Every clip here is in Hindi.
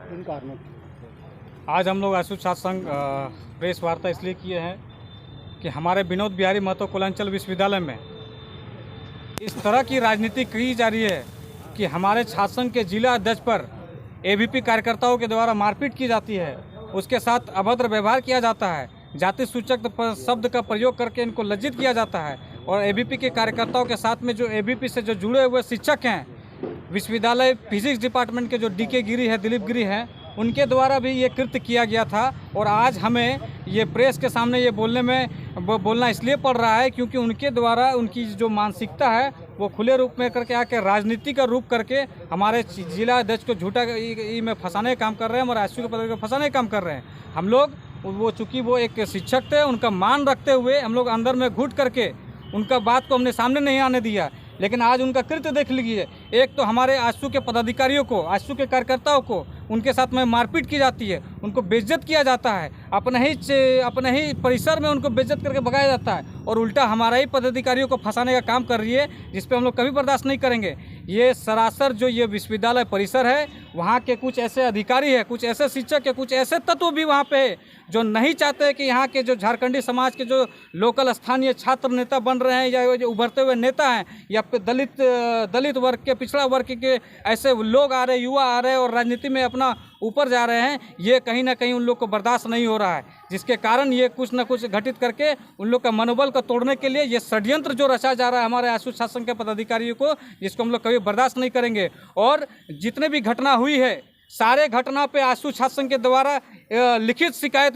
इन कारणों आज हम लोग आशु छात्र संघ प्रेस वार्ता इसलिए किए हैं कि हमारे विनोद बिहारी महतो कुलांचल विश्वविद्यालय में इस तरह की राजनीति की जा रही है कि हमारे छात्र संघ के जिला अध्यक्ष पर एबीपी कार्यकर्ताओं के द्वारा मारपीट की जाती है, उसके साथ अभद्र व्यवहार किया जाता है, जाति सूचक शब्द का प्रयोग करके इनको लज्जित किया जाता है। और एबीपी के कार्यकर्ताओं के साथ में जो एबीपी से जो जुड़े हुए शिक्षक हैं, विश्वविद्यालय फिजिक्स डिपार्टमेंट के जो डीके गिरी है, दिलीप गिरी हैं, उनके द्वारा भी ये कृत्य किया गया था। और आज हमें ये प्रेस के सामने ये बोलना इसलिए पड़ रहा है क्योंकि उनके द्वारा उनकी जो मानसिकता है वो खुले रूप में करके आके राजनीति का रूप करके हमारे जिला अध्यक्ष को झूठा में फंसाने का काम कर रहे हैं, हमारे आशु के पद को फंसाने का काम कर रहे हैं। हम लोग वो चूँकि वो एक शिक्षक थे, उनका मान रखते हुए हम लोग अंदर में घुट करके उनका बात को हमने सामने नहीं आने दिया। लेकिन आज उनका कृत्य देख लीजिए। एक तो हमारे आशु के पदाधिकारियों को, आशु के कार्यकर्ताओं को उनके साथ में मारपीट की जाती है, उनको बेइज्जत किया जाता है, अपने ही परिसर में उनको बेइज्जत करके भगाया जाता है और उल्टा हमारा ही पदाधिकारियों को फंसाने का काम कर रही है, जिस पे हम लोग कभी बर्दाश्त नहीं करेंगे। ये सरासर जो ये विश्वविद्यालय परिसर है, वहाँ के कुछ ऐसे अधिकारी है, कुछ ऐसे शिक्षक है, कुछ ऐसे तत्व भी वहाँ पे है जो नहीं चाहते कि यहाँ के जो झारखंडी समाज के जो लोकल स्थानीय छात्र नेता बन रहे हैं या जो उभरते हुए नेता हैं या दलित वर्ग के, पिछड़ा वर्ग के ऐसे लोग आ रहे, युवा आ रहे और राजनीति में अपना ऊपर जा रहे हैं, ये कहीं ना कहीं उन लोग को बर्दाश्त नहीं हो रहा है, जिसके कारण ये कुछ न कुछ घटित करके उन लोग का मनोबल को तोड़ने के लिए ये षड्यंत्र जो रचा जा रहा है हमारे आशु छात्र संघ के पदाधिकारियों को, जिसको हम लोग कभी बर्दाश्त नहीं करेंगे। और जितने भी घटना हुई है, सारे घटना पे आशु छात्र संघ के द्वारा लिखित शिकायत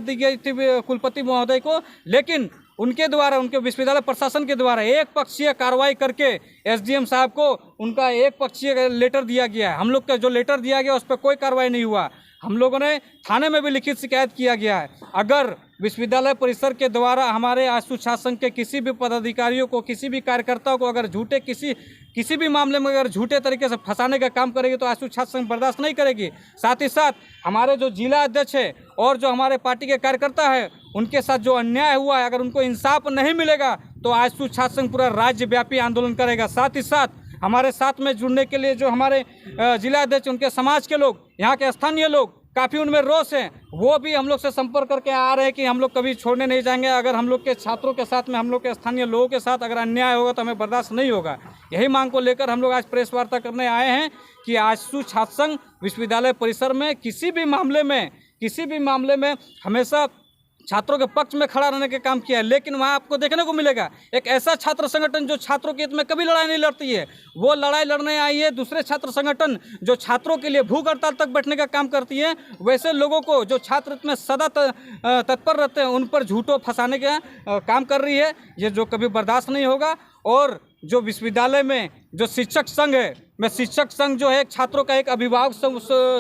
दी गई थी कुलपति महोदय को, लेकिन उनके द्वारा, उनके विश्वविद्यालय प्रशासन के द्वारा एक पक्षीय कार्रवाई करके एसडीएम साहब को उनका एक पक्षीय लेटर दिया गया है। हम लोग का जो लेटर दिया गया उस पर कोई कार्रवाई नहीं हुआ। हम लोगों ने थाने में भी लिखित शिकायत किया गया है। अगर विश्वविद्यालय परिसर के द्वारा हमारे आशु छात्र संघ के किसी भी पदाधिकारियों को, किसी भी कार्यकर्ताओं को अगर झूठे किसी भी मामले में अगर झूठे तरीके से फंसाने का काम करेगी तो आशु छात्र संघ बर्दाश्त नहीं करेगी। साथ ही साथ हमारे जो जिला अध्यक्ष है और जो हमारे पार्टी के कार्यकर्ता है, उनके साथ जो अन्याय हुआ है, अगर उनको इंसाफ नहीं मिलेगा तो आशु छात्र संघ पूरा राज्यव्यापी आंदोलन करेगा। साथ ही साथ हमारे साथ में जुड़ने के लिए जो हमारे जिला अध्यक्ष, उनके समाज के लोग, यहाँ के स्थानीय लोग काफ़ी उनमें रोष हैं, वो भी हम लोग से संपर्क करके आ रहे हैं कि हम लोग कभी छोड़ने नहीं जाएंगे। अगर हम लोग के छात्रों के साथ में, हम लोग के स्थानीय लोगों के साथ अगर अन्याय होगा तो हमें बर्दाश्त नहीं होगा। यही मांग को लेकर हम लोग आज प्रेस वार्ता करने आए हैं कि आशु छात्र संघ विश्वविद्यालय परिसर में किसी भी मामले में हमेशा छात्रों के पक्ष में खड़ा रहने का काम किया है। लेकिन वहाँ आपको देखने को मिलेगा एक ऐसा छात्र संगठन जो छात्रों के हित में कभी लड़ाई नहीं लड़ती है, वो लड़ाई लड़ने आई है दूसरे छात्र संगठन जो छात्रों के लिए भूख हड़ताल तक बैठने का काम करती है। वैसे लोगों को जो छात्र हित में सदा तत्पर रहते हैं, उन पर झूठों फंसाने का काम कर रही है। ये जो कभी बर्दाश्त नहीं होगा। और जो विश्वविद्यालय में जो शिक्षक संघ है, मैं शिक्षक संघ जो है छात्रों का एक अभिभावक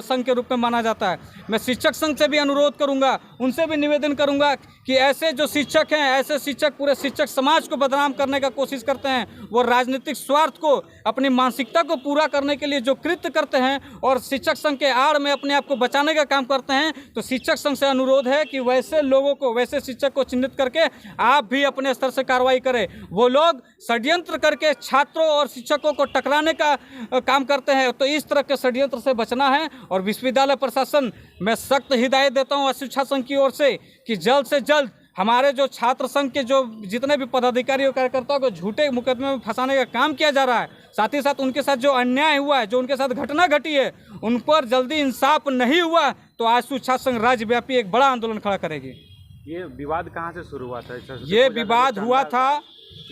संघ के रूप में माना जाता है। मैं शिक्षक संघ से भी अनुरोध करूंगा, उनसे भी निवेदन करूंगा कि ऐसे जो शिक्षक हैं, ऐसे शिक्षक पूरे शिक्षक समाज को बदनाम करने का कोशिश करते हैं, वो राजनीतिक स्वार्थ को, अपनी मानसिकता को पूरा करने के लिए जो कृत्य करते हैं और शिक्षक संघ के आड़ में अपने आप को बचाने का काम करते हैं, तो शिक्षक संघ से अनुरोध है कि वैसे लोगों को, वैसे शिक्षक को चिन्हित करके आप भी अपने स्तर से कार्रवाई करें। वो लोग षड्यंत्र करके छात्रों और शिक्षकों को टकराने का काम करते हैं, तो इस तरह के षड्यंत्र से बचना है। और विश्वविद्यालय प्रशासन, मैं सख्त हिदायत देता हूं आशु छात्र संघ की ओर से कि जल्द से जल्द हमारे जो छात्र संघ के जो जितने भी पदाधिकारी और कार्यकर्ताओं को झूठे मुकदमे में फंसाने का काम किया जा रहा है, साथ ही साथ उनके साथ जो अन्याय हुआ है, जो उनके साथ घटना घटी है, उन पर जल्दी इंसाफ नहीं हुआ तो आशु छात्र संघ राज्यव्यापी एक बड़ा आंदोलन खड़ा करेगी। ये विवाद कहाँ से शुरू हुआ था? ये विवाद हुआ था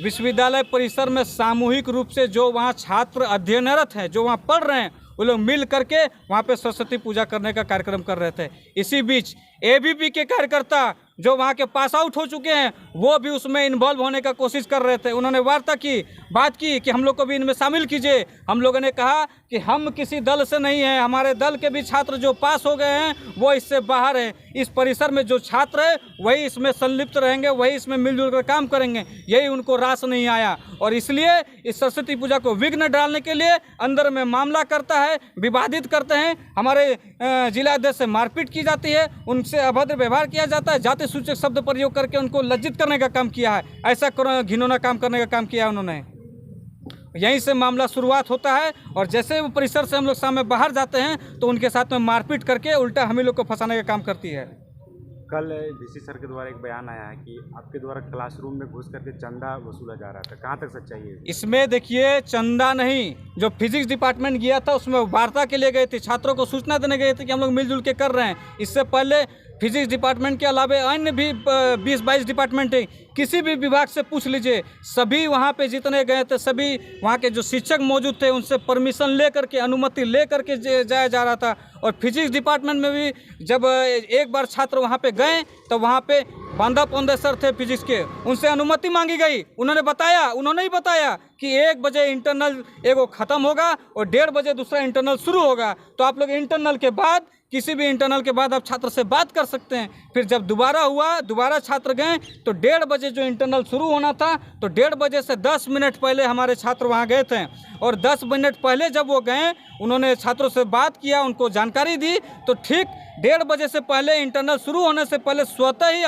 विश्वविद्यालय परिसर में सामूहिक रूप से जो वहाँ छात्र अध्ययनरत हैं, जो वहाँ पढ़ रहे हैं, वो लोग मिल करके वहाँ पे सरस्वती पूजा करने का कार्यक्रम कर रहे थे। इसी बीच एबीपी के कार्यकर्ता जो वहाँ के पास आउट हो चुके हैं, वो भी उसमें इन्वॉल्व होने का कोशिश कर रहे थे। उन्होंने वार्ता की, बात की कि हम लोग को भी इनमें शामिल कीजिए। हम लोगों ने कहा कि हम किसी दल से नहीं हैं, हमारे दल के भी छात्र जो पास हो गए हैं वो इससे बाहर हैं। इस परिसर में जो छात्र है वही इसमें संलिप्त रहेंगे, वही इसमें मिलजुल कर काम करेंगे। यही उनको रास नहीं आया और इसलिए इस सरस्वती पूजा को विघ्न डालने के लिए अंदर में मामला करता है, विवादित करते हैं। हमारे जिला अध्यक्ष से मारपीट की जाती है, उनसे अभद्र व्यवहार किया जाता है, जाति सूचक शब्द प्रयोग करके उनको लज्जित करने का काम किया है। ऐसा घिनौना काम करने का काम किया है उन्होंने। यहीं से मामला शुरुआत होता है और जैसे वो परिसर से हम लोग सामने बाहर जाते हैं तो उनके साथ में मारपीट करके उल्टा हम ही लोग को फंसाने का काम करती है। कल डीसी सर के द्वारा एक बयान आया है कि आपके द्वारा क्लासरूम में घुस करके चंदा वसूला जा रहा था, कहाँ तक सच्चाई है? इसमें देखिए चंदा नहीं, जो फिजिक्स डिपार्टमेंट गया था उसमें वार्ता के लिए गए थे, छात्रों को सूचना देने गए थे कि हम लोग मिलजुल के कर रहे हैं। इससे पहले फिजिक्स डिपार्टमेंट के अलावा अन्य भी 20-22 डिपार्टमेंट है, किसी भी विभाग से पूछ लीजिए, सभी वहाँ पे जितने गए थे सभी वहाँ के जो शिक्षक मौजूद थे उनसे परमिशन ले करके, अनुमति ले करके जाया जा रहा था। और फिजिक्स डिपार्टमेंट में भी जब एक बार छात्र वहाँ पे गए तो वहाँ पे बांदा पौंदे सर थे फिजिक्स के, उनसे अनुमति मांगी गई। उन्होंने ही बताया कि 1 बजे इंटरनल एगो ख़त्म होगा और 1:30 बजे दूसरा इंटरनल शुरू होगा, तो आप लोग इंटरनल के बाद किसी भी इंटरनल के बाद आप छात्र से बात कर सकते हैं। फिर जब दोबारा छात्र गए तो 1:30 बजे जो इंटरनल शुरू होना था तो 1:30 बजे से 10 मिनट पहले हमारे छात्र वहाँ गए थे और 10 मिनट पहले जब वो गए उन्होंने छात्रों से बात किया, उनको जानकारी दी, तो ठीक 1:30 बजे से पहले इंटरनल शुरू होने से पहले स्वतः ही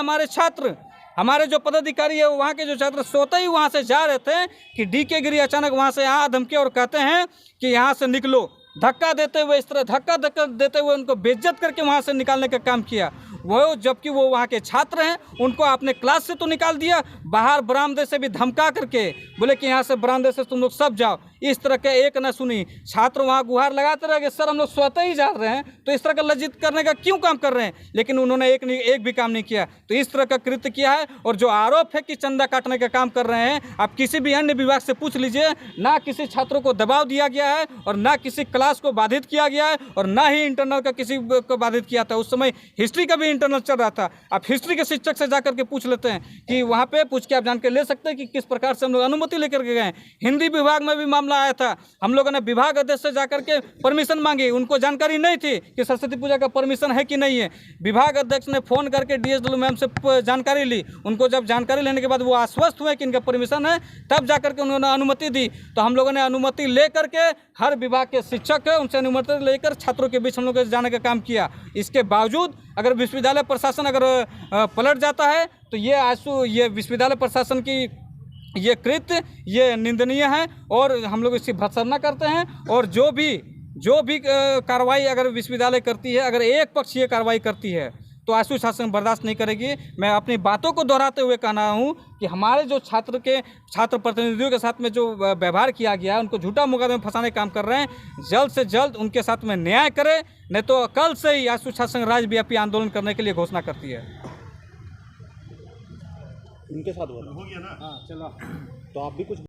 हमारे जो पदाधिकारी है वहाँ के जो छात्र स्वतः ही वहाँ से जा रहे थे कि DK गिरी अचानक वहाँ से यहाँ धमके और कहते हैं कि यहाँ से निकलो, धक्का देते हुए इस तरह धक्का देते हुए उनको बेइज्जत करके वहाँ से निकालने का काम किया। वो जबकि वो वहाँ के छात्र हैं, उनको आपने क्लास से तो निकाल दिया, बाहर बरामदे से भी धमका करके बोले कि यहाँ से बरामदे से तुम लोग सब जाओ। इस तरह के एक न सुनी, छात्र वहाँ गुहार लगाते रह गए, सर हम लोग स्वतः ही जा रहे हैं, तो इस तरह का लज्जित करने का क्यों काम कर रहे हैं? लेकिन उन्होंने एक भी काम नहीं किया। तो इस तरह का कृत्य किया है। और जो आरोप है कि चंदा काटने का काम कर रहे हैं, आप किसी भी अन्य विभाग से पूछ लीजिए, ना किसी छात्रों को दबाव दिया गया है और ना किसी क्लास को बाधित किया गया है और ना ही इंटरनल का किसी को बाधित किया था। उस समय हिस्ट्री का भी इंटरनल चल रहा था। आप हिस्ट्री के शिक्षक से जाकर के पूछ लेते हैं कि वहाँ पे पूछ के आप जान के ले सकते हैं कि किस प्रकार से हम लोग अनुमति लेकर के गए। हिंदी विभाग में भी मामला आया था, हम लोगों ने विभाग अध्यक्ष से जाकर के परमिशन मांगी, उनको जानकारी नहीं थी कि सरस्वती पूजा का परमिशन है कि नहीं है। विभाग अध्यक्ष ने फ़ोन करके DSW मैम से जानकारी ली, उनको जब जानकारी लेने के बाद वो आश्वस्त हुए कि इनका परमिशन है, तब जाकर के उन्होंने अनुमति दी। तो हम लोगों ने अनुमति ले करके, हर विभाग के शिक्षक है उनसे अनुमति लेकर छात्रों के बीच हम लोग जाने का काम किया। इसके बावजूद अगर विश्वविद्यालय प्रशासन अगर पलट जाता है तो ये विश्वविद्यालय प्रशासन की ये कृत्य ये निंदनीय है और हम लोग इसकी भर्त्सना करते हैं। और जो भी कार्रवाई अगर विश्वविद्यालय करती है, अगर एक पक्ष ये कार्रवाई करती है तो आशु शासन बर्दाश्त नहीं करेगी। मैं अपनी बातों को दोहराते हुए कहना हूँ कि हमारे जो छात्र प्रतिनिधियों के साथ में जो व्यवहार किया गया है, उनको झूठा मुकदमे में फंसाने का काम कर रहे हैं, जल्द से जल्द उनके साथ में न्याय करें, नहीं तो कल से ही आशु शासन राज्यव्यापी आंदोलन करने के लिए घोषणा करती है। उनके साथ हो गया ना? हाँ चलो, तो आप भी कुछ